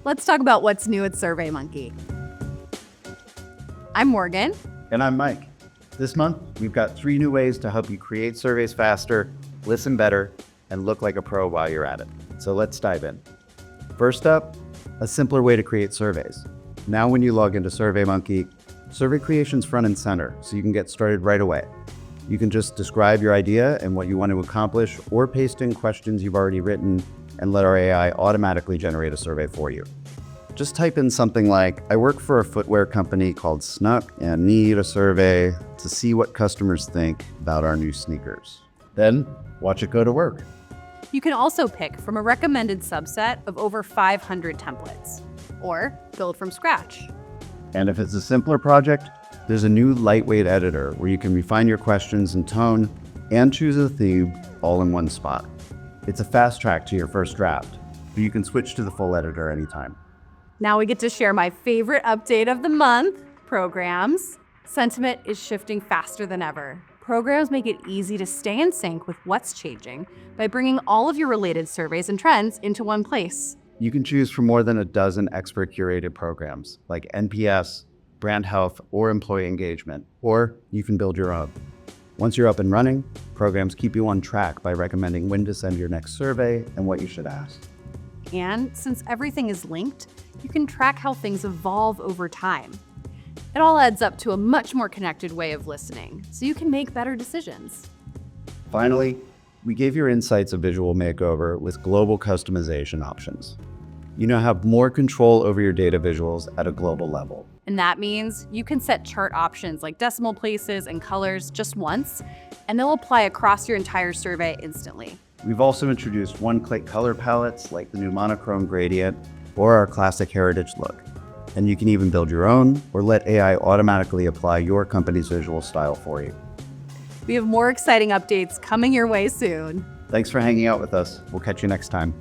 Let's talk about what's new at SurveyMonkey. I'm Morgan. And I'm Mike. This month, we've got 3 new ways to help you create surveys faster, listen better, and look like a pro while you're at it. So let's dive in. First up, a simpler way to create surveys. Now when you log into SurveyMonkey, survey creation's front and center, so you can get started right away. You can just describe your idea and what you want to accomplish, or paste in questions you've already written and let our AI automatically generate a survey for you. Just type in something like, I work for a footwear company called Snuck and need a survey to see what customers think about our new sneakers. Then watch it go to work. You can also pick from a recommended subset of over 500 templates, or build from scratch. And if it's a simpler project, there's a new lightweight editor where you can refine your questions and tone and choose a theme all in one spot. It's a fast track to your first draft, but you can switch to the full editor anytime. Now we get to share my favorite update of the month, programs. Sentiment is shifting faster than ever. Programs make it easy to stay in sync with what's changing by bringing all of your related surveys and trends into one place. You can choose from more than a dozen expert-curated programs like NPS, brand health, or employee engagement, or you can build your own. Once you're up and running, programs keep you on track by recommending when to send your next survey and what you should ask. And since everything is linked, you can track how things evolve over time. It all adds up to a much more connected way of listening, so you can make better decisions. Finally, we gave your insights a visual makeover with global customization options. You now have more control over your data visuals at a global level. And that means you can set chart options like decimal places and colors just once, and they'll apply across your entire survey instantly. We've also introduced one-click color palettes like the new monochrome gradient or our classic heritage look. And you can even build your own or let AI automatically apply your company's visual style for you. We have more exciting updates coming your way soon. Thanks for hanging out with us. We'll catch you next time.